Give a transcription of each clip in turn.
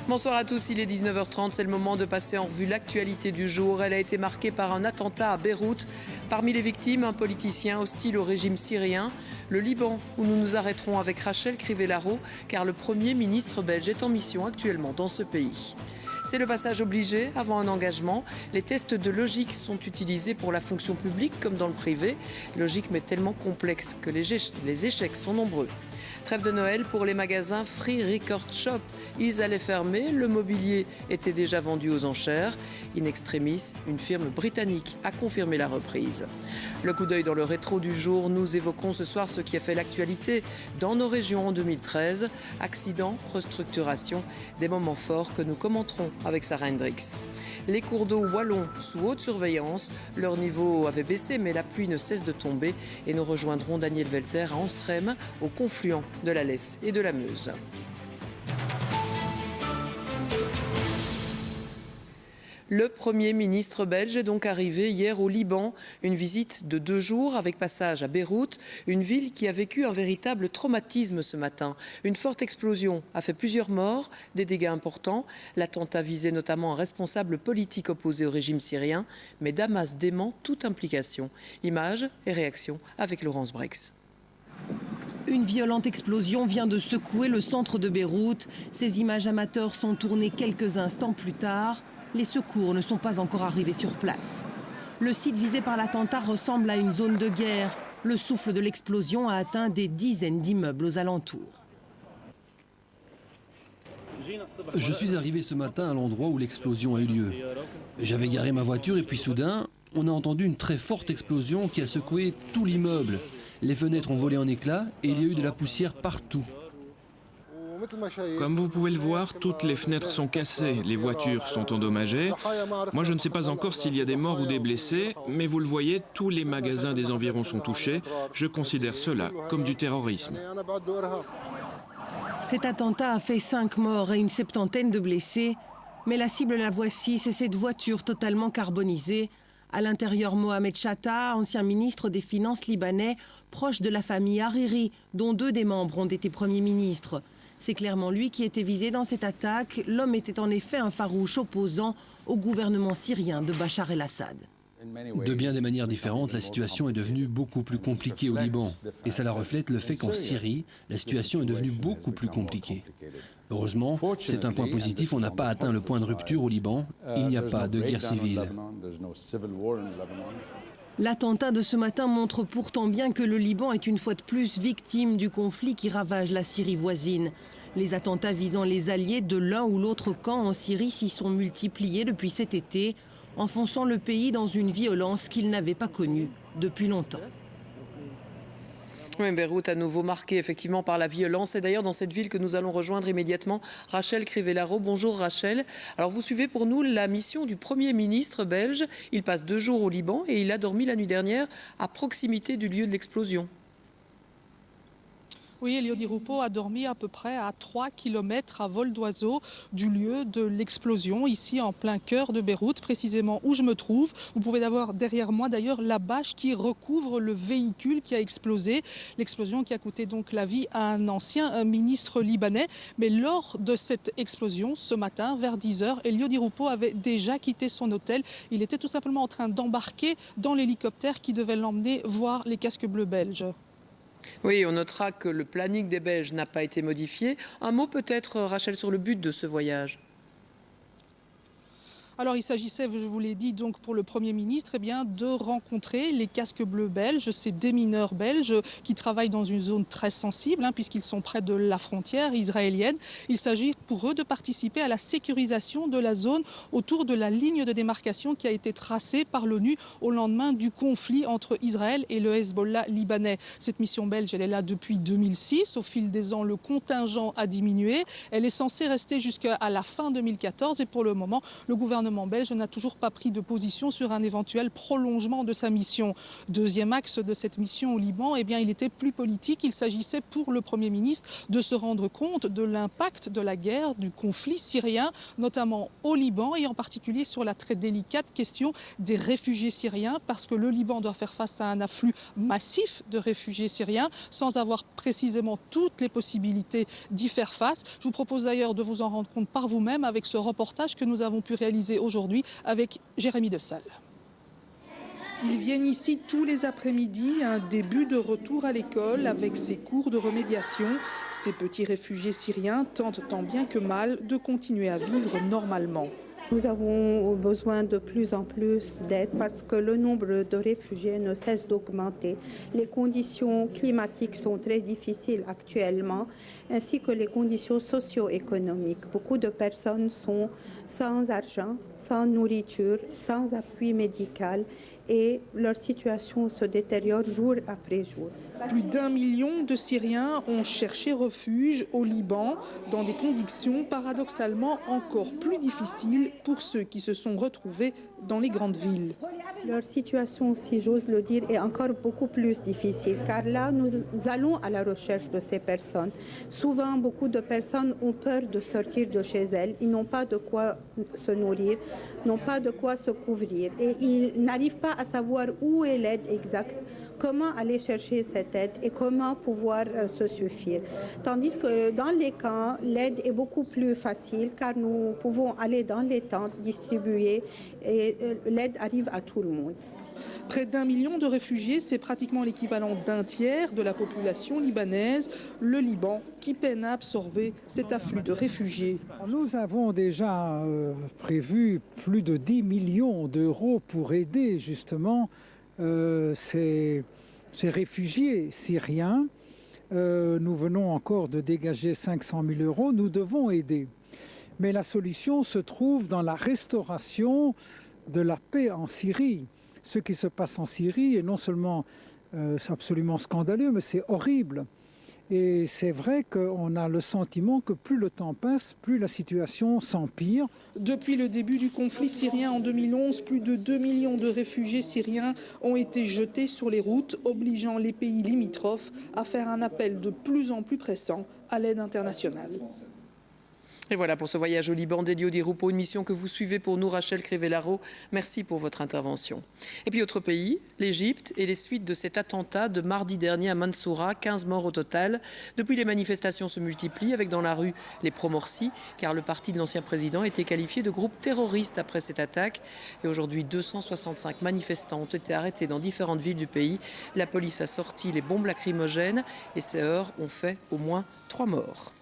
Bonsoir à tous, il est 19h30, c'est le moment de passer en revue l'actualité du jour. Elle a été marquée par un attentat à Beyrouth. Parmi les victimes, un politicien hostile au régime syrien. Le Liban, où nous nous arrêterons avec Rachel Crivellaro, car le Premier ministre belge est en mission actuellement dans ce pays. C'est le passage obligé avant un engagement. Les tests de logique sont utilisés pour la fonction publique comme dans le privé. Logique mais tellement complexe que les échecs sont nombreux. Trêve de Noël pour les magasins Free Record Shop. Ils allaient fermer, le mobilier était déjà vendu aux enchères. In extremis, une firme britannique a confirmé la reprise. Le coup d'œil dans le rétro du jour, nous évoquons ce soir ce qui a fait l'actualité dans nos régions en 2013. Accidents, restructuration, des moments forts que nous commenterons avec Sarah Hendricks. Les cours d'eau wallons sous haute surveillance, leur niveau avait baissé mais la pluie ne cesse de tomber et nous rejoindrons Daniel Velter à Anserem, au confluent de la Lesse et de la Meuse. Le Premier ministre belge est donc arrivé hier au Liban. Une visite de 2 jours avec passage à Beyrouth, une ville qui a vécu un véritable traumatisme ce matin. Une forte explosion a fait plusieurs morts, des dégâts importants. L'attentat visait notamment un responsable politique opposé au régime syrien, mais Damas dément toute implication. Images et réactions avec Laurence Brex. Une violente explosion vient de secouer le centre de Beyrouth. Ces images amateurs sont tournées quelques instants plus tard. Les secours ne sont pas encore arrivés sur place. Le site visé par l'attentat ressemble à une zone de guerre. Le souffle de l'explosion a atteint des dizaines d'immeubles aux alentours. Je suis arrivé ce matin à l'endroit où l'explosion a eu lieu. J'avais garé ma voiture et puis soudain, on a entendu une très forte explosion qui a secoué tout l'immeuble. Les fenêtres ont volé en éclats et il y a eu de la poussière partout. Comme vous pouvez le voir, toutes les fenêtres sont cassées, les voitures sont endommagées. Moi, je ne sais pas encore s'il y a des morts ou des blessés, mais vous le voyez, tous les magasins des environs sont touchés. Je considère cela comme du terrorisme. Cet attentat a fait 5 morts et une septantaine de blessés. Mais la cible, la voici, c'est cette voiture totalement carbonisée. À l'intérieur, Mohamed Chatta, ancien ministre des Finances libanais, proche de la famille Hariri, dont 2 des membres ont été premiers ministres. C'est clairement lui qui était visé dans cette attaque. L'homme était en effet un farouche opposant au gouvernement syrien de Bachar el-Assad. De bien des manières différentes, la situation est devenue beaucoup plus compliquée au Liban. Et cela reflète le fait qu'en Syrie, la situation est devenue beaucoup plus compliquée. Heureusement, c'est un point positif, on n'a pas atteint le point de rupture au Liban. Il n'y a pas de guerre civile. L'attentat de ce matin montre pourtant bien que le Liban est une fois de plus victime du conflit qui ravage la Syrie voisine. Les attentats visant les alliés de l'un ou l'autre camp en Syrie s'y sont multipliés depuis cet été, enfonçant le pays dans une violence qu'il n'avait pas connue depuis longtemps. Oui, Beyrouth à nouveau marqué effectivement par la violence. Et d'ailleurs dans cette ville que nous allons rejoindre immédiatement, Rachel Crivellaro. Bonjour Rachel. Alors vous suivez pour nous la mission du Premier ministre belge. Il passe 2 jours au Liban et il a dormi la nuit dernière à proximité du lieu de l'explosion. Oui, Elio Di Rupo a dormi à peu près à 3 km à vol d'oiseau du lieu de l'explosion, ici en plein cœur de Beyrouth, précisément où je me trouve. Vous pouvez avoir derrière moi d'ailleurs la bâche qui recouvre le véhicule qui a explosé. L'explosion qui a coûté donc la vie à un ancien ministre libanais. Mais lors de cette explosion, ce matin, vers 10h, Elio Di Rupo avait déjà quitté son hôtel. Il était tout simplement en train d'embarquer dans l'hélicoptère qui devait l'emmener voir les casques bleus belges. Oui, on notera que le planning des Belges n'a pas été modifié. Un mot peut-être, Rachel, sur le but de ce voyage. Alors il s'agissait, je vous l'ai dit, donc pour le Premier ministre, de rencontrer les casques bleus belges, ces démineurs belges qui travaillent dans une zone très sensible, puisqu'ils sont près de la frontière israélienne. Il s'agit pour eux de participer à la sécurisation de la zone autour de la ligne de démarcation qui a été tracée par l'ONU au lendemain du conflit entre Israël et le Hezbollah libanais. Cette mission belge, elle est là depuis 2006. Au fil des ans, le contingent a diminué. Elle est censée rester jusqu'à la fin 2014 et pour le moment, le gouvernement gouvernement belge n'a toujours pas pris de position sur un éventuel prolongement de sa mission. Deuxième axe de cette mission au Liban, eh bien, il était plus politique. Il s'agissait pour le Premier ministre de se rendre compte de l'impact de la guerre, du conflit syrien, notamment au Liban et en particulier sur la très délicate question des réfugiés syriens, parce que le Liban doit faire face à un afflux massif de réfugiés syriens sans avoir précisément toutes les possibilités d'y faire face. Je vous propose d'ailleurs de vous en rendre compte par vous-même avec ce reportage que nous avons pu réaliser aujourd'hui avec Jérémy Dessal. Ils viennent ici tous les après-midi, un début de retour à l'école avec ces cours de remédiation. Ces petits réfugiés syriens tentent tant bien que mal de continuer à vivre normalement. Nous avons besoin de plus en plus d'aide parce que le nombre de réfugiés ne cesse d'augmenter. Les conditions climatiques sont très difficiles actuellement, ainsi que les conditions socio-économiques. Beaucoup de personnes sont sans argent, sans nourriture, sans appui médical et leur situation se détériore jour après jour. Plus d'1 million de Syriens ont cherché refuge au Liban dans des conditions paradoxalement encore plus difficiles pour ceux qui se sont retrouvés dans les grandes villes. Leur situation, si j'ose le dire, est encore beaucoup plus difficile car là, nous allons à la recherche de ces personnes. Souvent, beaucoup de personnes ont peur de sortir de chez elles. Ils n'ont pas de quoi se nourrir, n'ont pas de quoi se couvrir et ils n'arrivent pas à savoir où est l'aide exacte, comment aller chercher cette aide et comment pouvoir se suffire. Tandis que dans les camps, l'aide est beaucoup plus facile car nous pouvons aller dans les tentes, distribuer et l'aide arrive à tout le monde. Près d'1 million de réfugiés, c'est pratiquement l'équivalent d'un tiers de la population libanaise. Le Liban qui peine à absorber cet afflux de réfugiés. Nous avons déjà prévu plus de 10 millions d'euros pour aider justement ces réfugiés syriens. Nous venons encore de dégager 500 000 euros. Nous devons aider. Mais la solution se trouve dans la restauration de la paix en Syrie. Ce qui se passe en Syrie est non seulement absolument scandaleux, mais c'est horrible. Et c'est vrai qu'on a le sentiment que plus le temps passe, plus la situation s'empire. Depuis le début du conflit syrien en 2011, plus de 2 millions de réfugiés syriens ont été jetés sur les routes, obligeant les pays limitrophes à faire un appel de plus en plus pressant à l'aide internationale. Et voilà pour ce voyage au Liban d'Elio Di Rupo, une mission que vous suivez pour nous, Rachel Crivellaro. Merci pour votre intervention. Et puis autre pays, l'Égypte et les suites de cet attentat de mardi dernier à Mansoura, 15 morts au total. Depuis, les manifestations se multiplient avec dans la rue les pro-Morsi, car le parti de l'ancien président a été qualifié de groupe terroriste après cette attaque. Et aujourd'hui, 265 manifestants ont été arrêtés dans différentes villes du pays. La police a sorti les bombes lacrymogènes et ces heurts ont fait au moins 3 morts.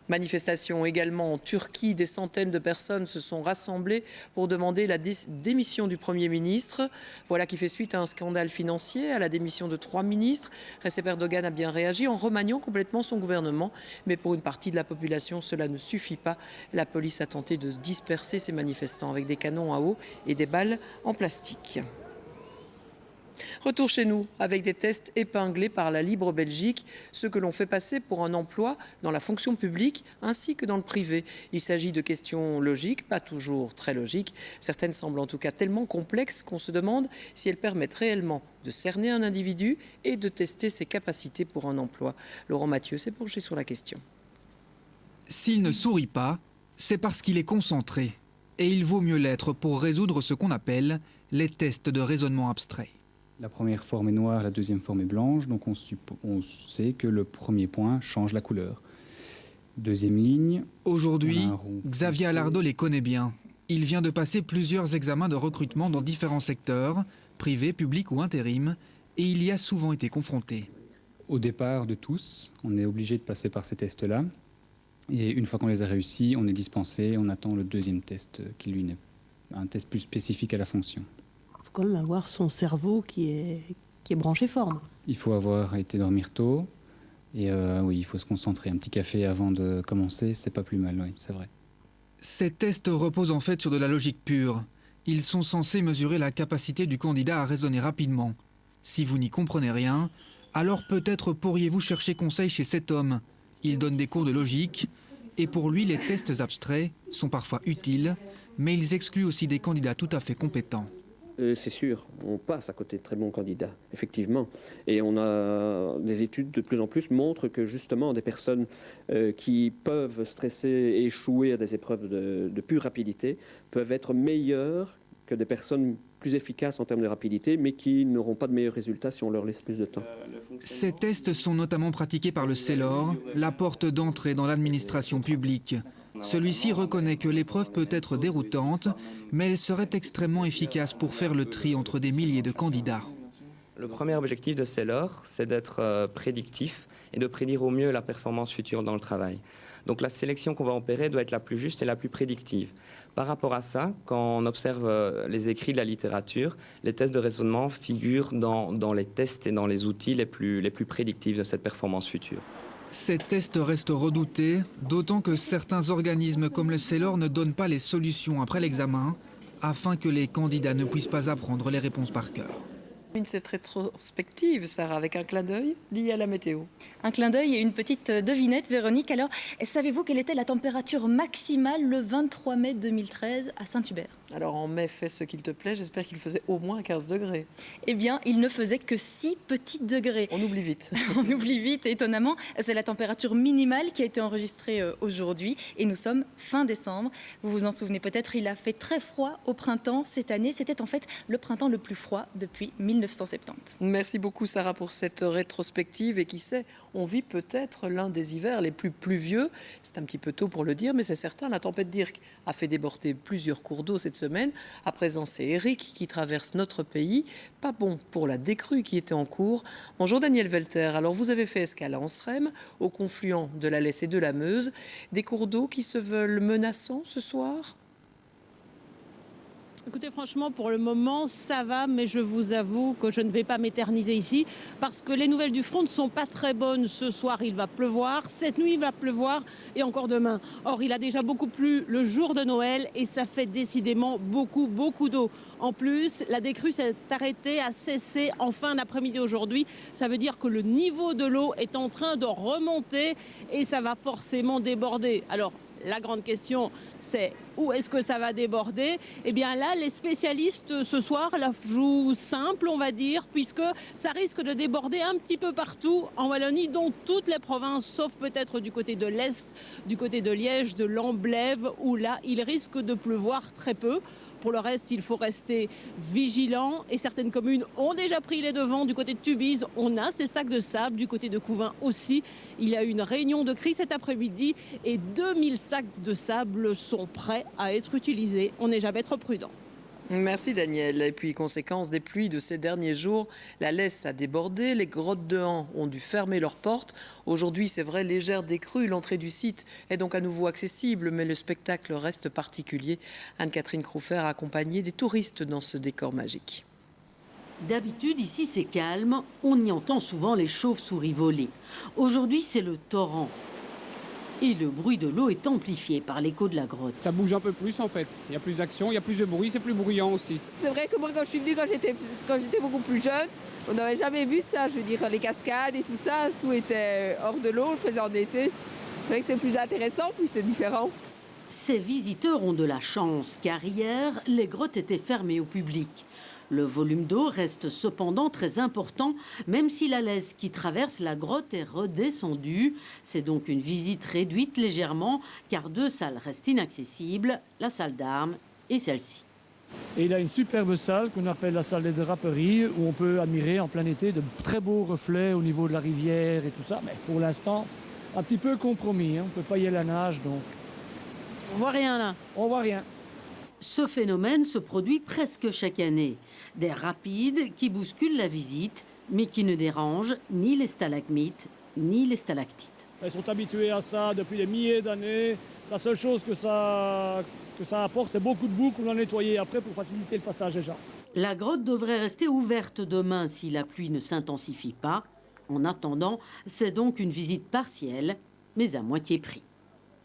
Manifestation également en Turquie, des centaines de personnes se sont rassemblées pour demander la démission du Premier ministre. Voilà qui fait suite à un scandale financier, à la démission de 3 ministres. Recep Erdogan a bien réagi en remaniant complètement son gouvernement. Mais pour une partie de la population, cela ne suffit pas. La police a tenté de disperser ces manifestants avec des canons à eau et des balles en plastique. Retour chez nous avec des tests épinglés par la Libre Belgique, ceux que l'on fait passer pour un emploi dans la fonction publique ainsi que dans le privé. Il s'agit de questions logiques, pas toujours très logiques. Certaines semblent en tout cas tellement complexes qu'on se demande si elles permettent réellement de cerner un individu et de tester ses capacités pour un emploi. Laurent Mathieu s'est penché sur la question. S'il ne sourit pas, c'est parce qu'il est concentré. Et il vaut mieux l'être pour résoudre ce qu'on appelle les tests de raisonnement abstrait. La première forme est noire, la deuxième forme est blanche, donc on sait que le premier point change la couleur. Deuxième ligne. Aujourd'hui, Xavier Alardo les connaît bien. Il vient de passer plusieurs examens de recrutement dans différents secteurs, privés, publics ou intérim, et il y a souvent été confronté. Au départ de tous, on est obligé de passer par ces tests-là, et une fois qu'on les a réussis, on est dispensé, on attend le deuxième test, qui lui est un test plus spécifique à la fonction. Il faut quand même avoir son cerveau qui est branché fort. Il faut avoir été dormir tôt et oui, il faut se concentrer. Un petit café avant de commencer, c'est pas plus mal, oui, c'est vrai. Ces tests reposent en fait sur de la logique pure. Ils sont censés mesurer la capacité du candidat à raisonner rapidement. Si vous n'y comprenez rien, alors peut-être pourriez-vous chercher conseil chez cet homme. Il donne des cours de logique Et pour lui, les tests abstraits sont parfois utiles, mais ils excluent aussi des candidats tout à fait compétents. C'est sûr, on passe à côté de très bons candidats, effectivement. Et on a des études de plus en plus montrent que justement des personnes qui peuvent stresser et échouer à des épreuves de pure rapidité peuvent être meilleures que des personnes plus efficaces en termes de rapidité, mais qui n'auront pas de meilleurs résultats si on leur laisse plus de temps. Ces tests sont notamment pratiqués par le CELOR, la porte d'entrée dans l'administration publique. Celui-ci reconnaît que l'épreuve peut être déroutante, mais elle serait extrêmement efficace pour faire le tri entre des milliers de candidats. Le premier objectif de CELOR, c'est d'être prédictif et de prédire au mieux la performance future dans le travail. Donc la sélection qu'on va opérer doit être la plus juste et la plus prédictive. Par rapport à ça, quand on observe les écrits de la littérature, les tests de raisonnement figurent dans les tests et dans les outils les plus prédictifs de cette performance future. Ces tests restent redoutés, d'autant que certains organismes comme le CELOR ne donnent pas les solutions après l'examen, afin que les candidats ne puissent pas apprendre les réponses par cœur. Cette rétrospective, Sarah, avec un clin d'œil lié à la météo. Un clin d'œil et une petite devinette, Véronique. Alors, savez-vous quelle était la température maximale le 23 mai 2013 à Saint-Hubert? Alors en mai, fais ce qu'il te plaît, j'espère qu'il faisait au moins 15 degrés. Eh bien, il ne faisait que 6 petits degrés. On oublie vite. On oublie vite, étonnamment. C'est la température minimale qui a été enregistrée aujourd'hui et nous sommes fin décembre. Vous vous en souvenez peut-être, il a fait très froid au printemps cette année. C'était en fait le printemps le plus froid depuis 1970. Merci beaucoup Sarah pour cette rétrospective et qui sait, on vit peut-être l'un des hivers les plus pluvieux. C'est un petit peu tôt pour le dire, mais c'est certain, la tempête Dirk a fait déborder plusieurs cours d'eau cette semaine. À présent, c'est Eric qui traverse notre pays. Pas bon pour la décrue qui était en cours. Bonjour Daniel Velter. Alors vous avez fait escale à Anserem, au confluent de la Lesse et de la Meuse. Des cours d'eau qui se veulent menaçants ce soir ? Écoutez, franchement, pour le moment, ça va, mais je vous avoue que je ne vais pas m'éterniser ici parce que les nouvelles du front ne sont pas très bonnes. Ce soir, il va pleuvoir, cette nuit, il va pleuvoir et encore demain. Or, il a déjà beaucoup plu le jour de Noël et ça fait décidément beaucoup d'eau. En plus, la décrue s'est arrêtée, a cessé en fin d'après-midi aujourd'hui. Ça veut dire que le niveau de l'eau est en train de remonter et ça va forcément déborder. Alors, la grande question, c'est où est-ce que ça va déborder? Eh bien là, les spécialistes ce soir la jouent simple, on va dire, puisque ça risque de déborder un petit peu partout en Wallonie, dont toutes les provinces, sauf peut-être du côté de l'Est, du côté de Liège, de l'Amblève, où là, il risque de pleuvoir très peu. Pour le reste, il faut rester vigilant et certaines communes ont déjà pris les devants. Du côté de Tubize, on a ces sacs de sable. Du côté de Couvain aussi, il y a eu une réunion de crise cet après-midi et 2000 sacs de sable sont prêts à être utilisés. On n'est jamais trop prudent. Merci Daniel. Et puis, conséquence des pluies de ces derniers jours, la Lesse a débordé, les grottes de Han ont dû fermer leurs portes. Aujourd'hui, c'est vrai, légère décrue, l'entrée du site est donc à nouveau accessible, mais le spectacle reste particulier. Anne-Catherine Croufer a accompagné des touristes dans ce décor magique. D'habitude, ici, c'est calme, on y entend souvent les chauves-souris voler. Aujourd'hui, c'est le torrent. Et le bruit de l'eau est amplifié par l'écho de la grotte. Ça bouge un peu plus en fait. Il y a plus d'action, il y a plus de bruit, c'est plus bruyant aussi. C'est vrai que moi quand je suis venue quand j'étais beaucoup plus jeune, on n'avait jamais vu ça. Je veux dire, les cascades et tout ça, tout était hors de l'eau, on le faisait en été. C'est vrai que c'est plus intéressant, puis c'est différent. Ces visiteurs ont de la chance car hier, les grottes étaient fermées au public. Le volume d'eau reste cependant très important, même si la Lesse qui traverse la grotte est redescendue. C'est donc une visite réduite légèrement, car deux salles restent inaccessibles, la salle d'armes et celle-ci. Et il a une superbe salle qu'on appelle la salle des draperies, où on peut admirer en plein été de très beaux reflets au niveau de la rivière et tout ça. Mais pour l'instant, un petit peu compromis, hein. On ne peut pas y aller à la nage, donc... On voit rien là. On voit rien. Ce phénomène se produit presque chaque année. Des rapides qui bousculent la visite, mais qui ne dérangent ni les stalagmites ni les stalactites. Elles sont habituées à ça depuis des milliers d'années. La seule chose que ça apporte, c'est beaucoup de boue qu'on a nettoyé après pour faciliter le passage des gens. La grotte devrait rester ouverte demain si la pluie ne s'intensifie pas. En attendant, c'est donc une visite partielle, mais à moitié prix.